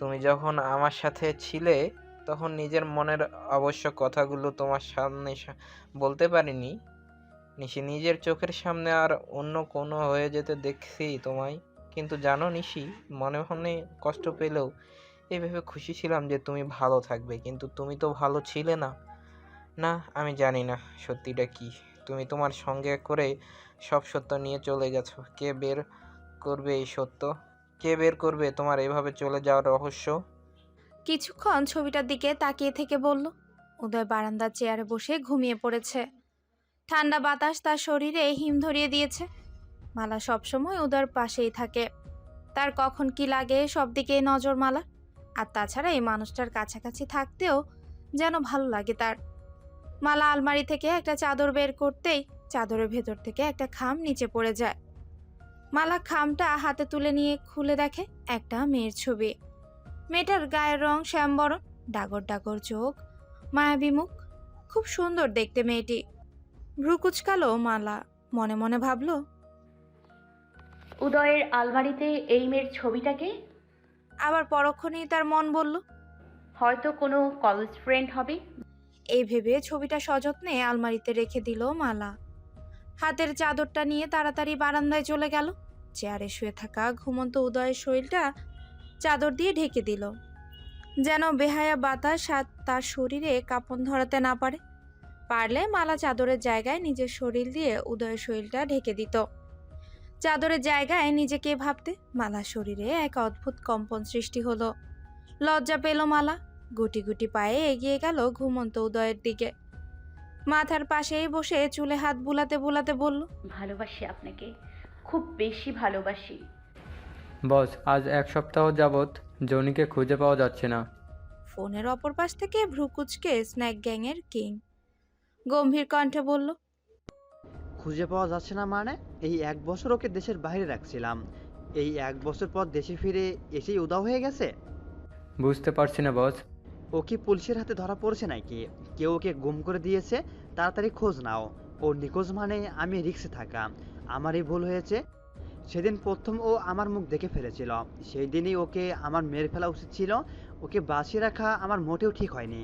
তুমি যখন আমার সাথে ছিলে তখন নিজের মনের অবশ্য কথাগুলো তোমার সামনে বলতে পারিনি। নিশি, নিজের চোখের সামনে আর অন্য কোনো হয়ে যেতে দেখছি তোমায়। কিন্তু জানো নিশি, মনে মনে কষ্ট পেলেও এই ভেবে খুশি ছিলাম যে তুমি ভালো থাকবে। কিন্তু তুমি তো ভালো ছিলে না। না, আমি জানি না সত্যিটা কি। তুমি তোমার সঙ্গে করে সব সত্য নিয়ে চলে গেছো। কে বের করবে এই সত্য? কে বের করবে তোমার এভাবে চলে যাওয়ার রহস্য? কিছুক্ষণ ছবিটার দিকে তাকিয়ে থেকে বলল। উদয় বারান্দার চেয়ারে বসে ঘুমিয়ে পড়েছে। ঠান্ডা বাতাস তার শরীরে হিম ধরিয়ে দিয়েছে। মালা সবসময় উদয়ের পাশেই থাকে। তার কখন কি লাগে সব দিকেই নজর মালা। আর তাছাড়া এই মানুষটার কাছাকাছি থাকতেও যেন ভালো লাগে তার। মালা আলমারি থেকে একটা চাদর বের করতেই চাদরের ভেতর থেকে একটা খাম নিচে পড়ে যায়। মালা খামটা হাতে তুলে নিয়ে খুলে দেখে একটা মেয়ের ছবি। মেয়েটার গায়ের রং শ্যামবরণ, ডাগর ডাগর চোখ, মায়াবী মুখ। খুব সুন্দর দেখতে মেয়েটি। ভ্রু কুচকালো মালা, মনে মনে ভাবলো, উদয়ের আলমারিতে এই মেয়ের ছবিটাকে। আবার পরক্ষণেই তার মন বলল, হয়তো কোনো কলেজ ফ্রেন্ড হবে। এই ভেবে ছবিটা সযত্নে আলমারিতে রেখে দিল মালা। হাতের চাদরটা নিয়ে তাড়াতাড়ি বারান্দায় চলে গেল। চেয়ারে শুয়ে থাকা ঘুমন্ত উদয়ের শরীরটা চাদর দিয়ে ঢেকে দিল, যেন বেহায়া বাতাস আর তার শরীরে কাঁপন ধরাতে না পারে। পারলে মালা চাদরের জায়গায় নিজের শরীর দিয়ে উদয়ের শরীরটা ঢেকে দিত। চাদরের জায়গায় নিজেকে ভাবতে মালার শরীরে এক অদ্ভুত কম্পন সৃষ্টি হলো। লজ্জা পেল মালা। গুটি গুটি পায়ে এগিয়ে গেল ঘুমন্ত উদয়ের দিকে। মাথার পাশেই বসে চুলে হাত বুলাতে বুলাতে বলল, ভালোবাসি আপনাকে, খুব বেশি ভালোবাসি। বস, আজ 1 সপ্তাহ যাবৎ জনিকে খুঁজে পাওয়া যাচ্ছে না। ফোনের অপর পাশ থেকে ভ্রুকুচকে স্ন্যাক গ্যাংয়ের কিং গম্ভীর কণ্ঠে বলল, খুঁজে পাওয়া যাচ্ছে না মানে? এই 1 বছর ওকে দেশের বাইরে রাখছিলাম, এই 1 বছর পর দেশে ফিরে এসেই উধাও হয়ে গেছে। বুঝতে পারছি না বস। ও কি পুলিশের হাতে ধরা পড়েছে নাকি? কেউ ওকে গুম করে দিয়েছে? তাড়াতাড়ি খোঁজ নাও। ও নিখোঁজ মানে আমি রিস্কে থাকা, আমারই ভুল হয়েছে। সেদিন প্রথম ও আমার মুখ দেখে ফেলেছিল, সেই দিনই ওকে আমার মেরে ফেলা উচিত ছিল। ওকে বাঁচিয়ে রাখা আমার মোটেও ঠিক হয়নি।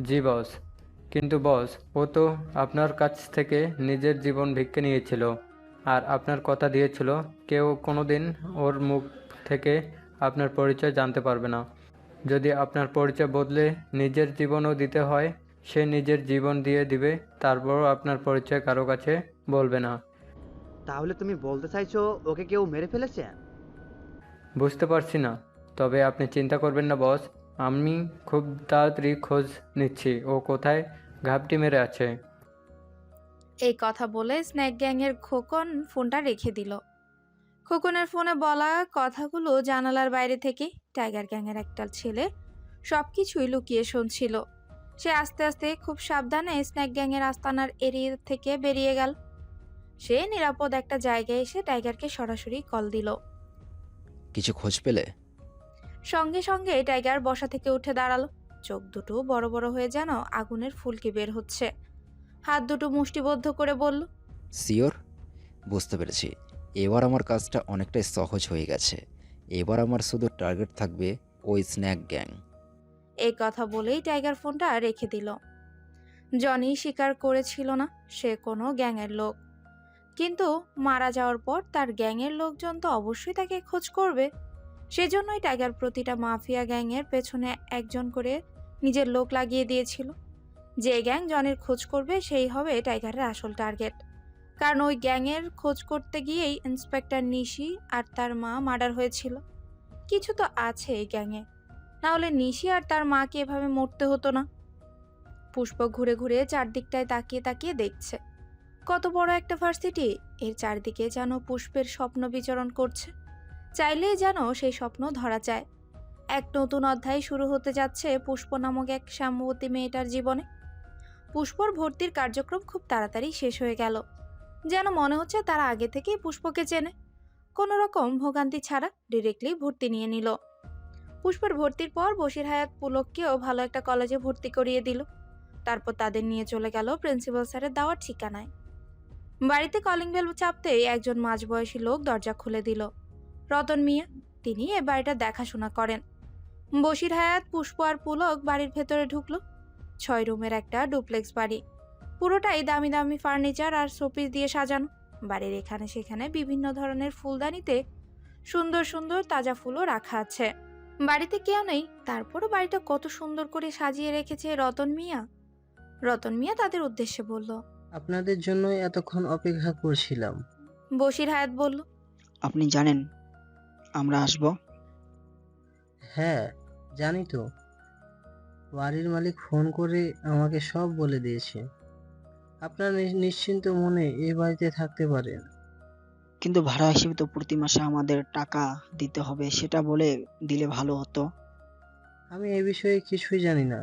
জি বস, কিন্তু বস, ও তো আপনার কাছ থেকে নিজের জীবন ভিক্ষে নিয়েছিল আর আপনার কথা দিয়েছিল কেউ কোনোদিন ওর মুখ থেকে আপনার পরিচয় জানতে পারবে না। যদি আপনার পরিচয় বদলে নিজের জীবনও দিতে হয়, সে নিজের জীবন দিয়ে দিবে, তারপরও আপনার পরিচয় কারো কাছে বলবে না। তাহলে তুমি বলতে চাইছো ওকে কেউ মেরে ফেলেছে? বুঝতে পারছি না, তবে আপনি চিন্তা করবেন না বস, আমি খুব তাড়াতাড়ি খোঁজ নিচ্ছি ও কোথায় ঘাপটি মেরে আছে। এই কথা বলে স্ন্যাক গ্যাংয়ের খোকন ফোনটা রেখে দিল। খোকনের ফোনে বলা কথাগুলো জানালার বাইরে থেকে টাইগার গ্যাংয়ের একটা ছেলে সবকিছুই লুকিয়ে শুনছিল। সে আস্তে আস্তে খুব সাবধানে স্ন্যাক গ্যাংয়ের আস্তানার এরিয়া থেকে বেরিয়ে গেল। সে নিরাপদ একটা জায়গায় এসে টাইগারকে সরাসরি কল দিল। কিছু খোঁজ পেলে? সঙ্গে সঙ্গে টাইগার বসা থেকে উঠে দাঁড়ালো। চোখ দুটো বড় বড় হয়ে যেন আগুনের ফুলকি বের হচ্ছে। হাত দুটো মুষ্টিবদ্ধ করে বলল, সিওর? বুঝতে পেরেছি। এবার আমার কাজটা অনেকটাই সহজ হয়ে গেছে। এবার আমার শুধু টার্গেট থাকবে ওই স্ন্যাক গ্যাং। এই কথা বলেই টাইগার ফোনটা রেখে দিল। জনি স্বীকার করেছিল না সে কোনো গ্যাংয়ের লোক, কিন্তু মারা যাওয়ার পর তার গ্যাংয়ের লোকজন তো অবশ্যই তাকে খোঁজ করবে। সেজন্যই টাইগার প্রতিটা মাফিয়া গ্যাংয়ের পেছনে একজন করে নিজের লোক লাগিয়ে দিয়েছিল। যে গ্যাং জনির খোঁজ করবে সেই হবে টাইগারের আসল টার্গেট। কারণ ওই গ্যাংয়ের খোঁজ করতে গিয়েই ইন্সপেক্টর নিশি আর তার মা মার্ডার হয়েছিল। কিছু তো আছে এই গ্যাংয়ে, না হলে নিশি আর তার মাকে এভাবে মরতে হতো না। পুষ্প ঘুরে ঘুরে চারদিকটায় তাকিয়ে তাকিয়ে দেখছে। কত বড় একটা ভার্সিটি, এর চারদিকে যেন পুষ্পের স্বপ্ন বিচরণ করছে। চাইলেই যেন সেই স্বপ্ন ধরা যায়। এক নতুন অধ্যায় শুরু হতে যাচ্ছে পুষ্প নামক এক শ্যামবতী মেয়েটার জীবনে। পুষ্পর ভর্তির কার্যক্রম খুব তাড়াতাড়ি শেষ হয়ে গেল। যেন মনে হচ্ছে তারা আগে থেকেই পুষ্পকে চেনে। কোনো রকম ভোগান্তি ছাড়া ডিরেক্টলি ভর্তি নিয়ে নিল। পুষ্পের ভর্তির পর বশির হায়াত পুলককেও ভালো একটা কলেজে ভর্তি করিয়ে দিল। তারপর তাদের নিয়ে চলে গেল প্রিন্সিপাল স্যারের দেওয়ার ঠিকানায়। বাড়িতে কলিং বেল চাপতেই একজন মাঝবয়সী লোক দরজা খুলে দিল। রতন মিয়া, তিনি এ বাড়িটা দেখাশোনা করেন। বশির হায়াত, পুষ্প আর পুলক বাড়ির ভেতরে ঢুকলো। 6 রুমের একটা ডুপ্লেক্স বাড়ি, পুরোটাই দামি দামি ফার্নিচার আর শোপিস দিয়ে সাজানো। বাড়ির এখানে সেখানে বিভিন্ন ধরনের ফুলদানিতে সুন্দর সুন্দর তাজা ফুলও রাখা আছে। বাড়িতে কেউ নেই, তারপরও বাড়িটা কত সুন্দর করে সাজিয়ে রেখেছে রতন মিয়া। রতন মিয়া তাদের উদ্দেশ্যে বলল। আপনাদের জন্যই এতক্ষণ অপেক্ষা করছিলাম। বশির হায়াত বলল। আপনি জানেন আমরা আসব? হ্যাঁ, জানি তো। বাড়ির মালিক ফোন করে আমাকে সব বলে দিয়েছে। আপনারা নিশ্চিন্ত মনে এই বাড়িতে থাকতে পারেন। কিন্তু ভাড়া হিসেবে তো প্রতি মাসে আমাদের টাকা দিতে হবে, সেটা বলে দিলে ভালো হতো। আমি এ বিষয়ে কিছুই জানি না।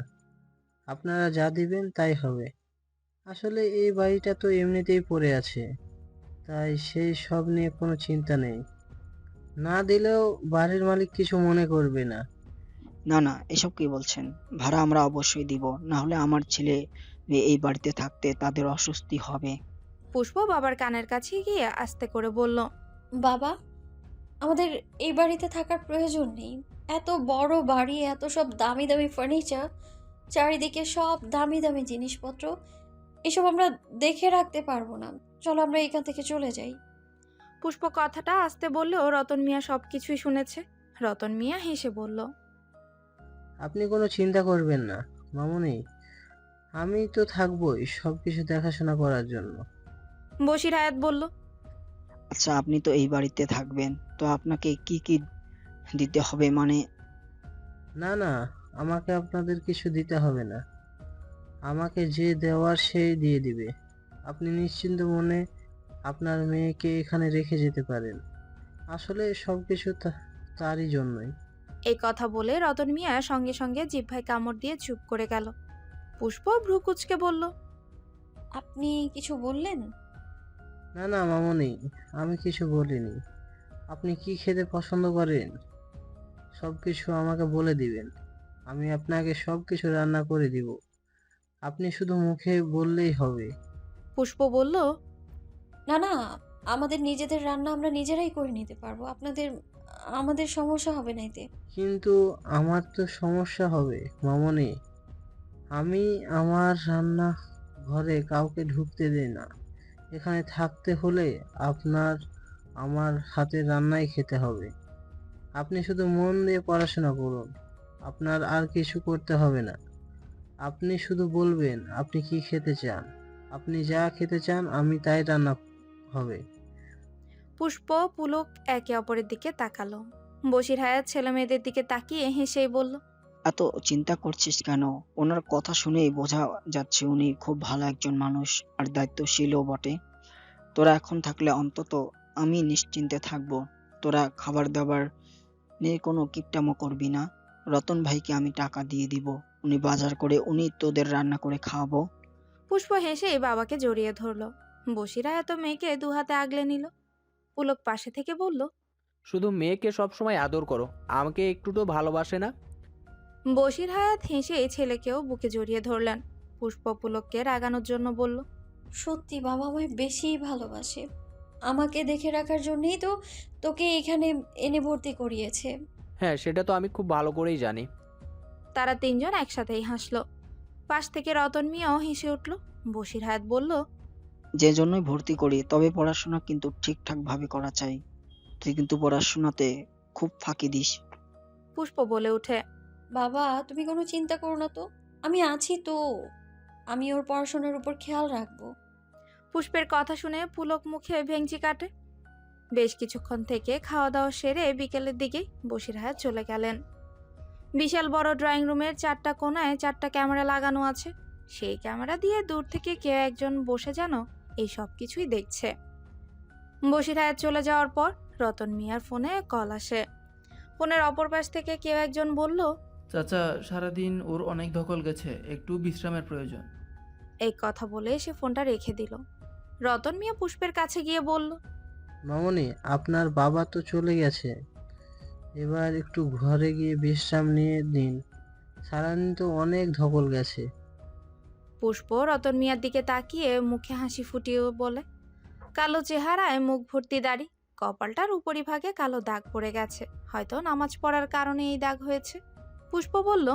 আপনারা যা দিবেন তাই হবে। আসলে এই বাড়িটা তো এমনিতেই পড়ে আছে, তাই সেই সব নিয়ে কোনো চিন্তা নেই। না দিলেও বাড়ির মালিক কিছু মনে করবে না। না না, এসব কি বলছেন? ভাড়া আমরা অবশ্যই দিব, না হলে আমার ছেলে মেয়ে এই বাড়িতে থাকতে তাদের অস্বস্তি হবে। পুষ্প বাবার কানের কাছে গিয়ে আস্তে করে বলল। বাবা, আমাদের এই বাড়িতে থাকার প্রয়োজন নেই। এত বড় বাড়ি, এত সব দামি দামি ফার্নিচার, চারিদিকে সব দামি দামি জিনিসপত্র, এসব আমরা দেখে রাখতে পারবো না। চলো আমরা এখান থেকে চলে যাই। পুষ্প কথাটা আস্তে বললেও রতন মিয়া সবকিছুই শুনেছে। রতন মিয়া হেসে বলল। আপনি কোনো চিন্তা করবেন না মামুনি, আমি তো থাকবোই সবকিছু দেখাশোনা করার জন্য। বশির হায়াত বলল। আচ্ছা, আপনি তো এই বাড়িতে থাকবেন, তো আপনাকে কি কি দিতে হবে? মানে না না, আমাকে আপনাদের কিছু দিতে হবে না। আমাকে যে দেওয়ার সেই দিয়ে দিবে। আপনি নিশ্চিন্ত মনে আপনার মেয়েকে এখানে রেখে যেতে পারেন। আসলে সবকিছু তারই জন্যই। এই কথা বলে রতন মিয়া সঙ্গে সঙ্গে জিহ্বায় কামড় দিয়ে চুপ করে গেল। পুষ্প ভ্রু কুঁচকে বলল। আপনি কিছু বললেন? না না মামুনি, আমি কিছু বলিনি। আপনি কি খেতে পছন্দ করেন সবকিছু আমাকে বলে দিবেন, আমি আপনাকে সবকিছু রান্না করে দিব। আপনি শুধু মুখে বললেই হবে। পুষ্প বলল। না না, আমাদের নিজেদের রান্না আমরা নিজেরাই করে নিতে পারবো। আমাদের সমস্যা হবে না এতে। কিন্তু আমার তো সমস্যা হবে মামনি। আমি আমার রান্না ঘরে কাউকে ঢুকতে দেই না। এখানে থাকতে হলে আপনার আমার হাতের রান্নাই খেতে হবে। আপনি শুধু মন দিয়ে পড়াশোনা করুন, আপনার আর কিছু করতে হবে না। আপনি শুধু বলবেন আপনি কি খেতে চান, আপনি যা খেতে চান আমি তাই রান্না হবে। পুষ্প পুলক একে অপরের দিকে তাকালো। বশির হায়াত ছেলে মেয়েদের দিকে তাকিয়ে হেসেই বলল। এত চিন্তা করছিস কেন? ওনার কথা শুনেই বোঝা যাচ্ছে উনি খুব ভালো একজন মানুষ আর দায়িত্বশীলও বটে। তোরা এখন থাকলে অন্তত আমি নিশ্চিন্তে থাকবো। তোরা খাবার দাবার নিয়ে কোনো কিপটামো করবি না। রতন ভাইকে আমি টাকা দিয়ে দিব, উনি বাজার করে উনি তোদের রান্না করে খাওয়াবো। পুষ্প হেসেই বাবাকে জড়িয়ে ধরল। বশির হায়াত মেয়েকে দু হাতে আগলে নিল। পুলক পাশে থেকে বলল। শুধু মেয়েকে সবসময় আদর করো, আমাকে একটু তো ভালোবাসে না। বশির হায়াত হেসে ছেলেকেও বুকে জড়িয়ে ধরলেন। পুষ্প পুলককে রাগানোর জন্য বলল। সত্যি বাবা আমায় বেশিই ভালোবাসে। আমাকে দেখে রাখার জন্যই তো তোকে এখানে এনে ভর্তি করিয়েছে। হ্যাঁ, সেটা তো আমি খুব ভালো করেই জানি। তারা তিনজন একসাথেই হাসলো। পাশ থেকে রতন মিয়াও হেসে উঠল। বশির হায়াত বলল। যে জন্যই ভর্তি করি, তবে পড়াশোনা কিন্তু ঠিকঠাক ভাবে করা চাই। তুই কিন্তু পড়াশোনাতে খুব ফাঁকি দিস। পুষ্প বলে উঠে। বাবা তুমি কোনো চিন্তা করো না তো, আমি আছি তো। আমি ওর পড়াশোনার উপর খেয়াল রাখবো। পুষ্পের কথা শুনে পুলক মুখে ভেঙচি কাটে। বেশ কিছুক্ষণ থেকে খাওয়া দাওয়া সেরে বিকেলের দিকেই বশির হায়াত চলে গেলেন। বিশাল বড় ড্রয়িং রুমের 4টা কোণায় 4টা ক্যামেরা লাগানো আছে। সেই ক্যামেরা দিয়ে দূর থেকে কেউ একজন বসে যেন এই সব কিছুই দেখছে। বশির হায়াত চলে যাওয়ার পর রতন মিয়ার ফোনে কল আসে। ফোনের অপর পাশ থেকে কেউ একজন বলল। চাচা, সারাদিন ওর অনেক ধকল গেছে, একটু বিশ্রামের প্রয়োজন। এই কথা বলে সে ফোনটা রেখে দিল। রতন মিয়া পুষ্পের কাছে গিয়ে বলল। মামনি, আপনার বাবা তো চলে গেছে, এবার একটু ঘরে গিয়ে বিশ্রাম নিয়ে দিন। সারাদিন তো অনেক ধকল গেছে। পুষ্প রতন মিয়ার দিকে তাকিয়ে মুখে হাসি ফুটিয়ে বলে। কালো চেহারায় মুখ ভর্তি দাড়ি, কপালটার উপরিভাগে কালো দাগ পড়ে গেছে। হয়তো নামাজ পড়ার কারণে এই দাগ হয়েছে। পুষ্প বলল,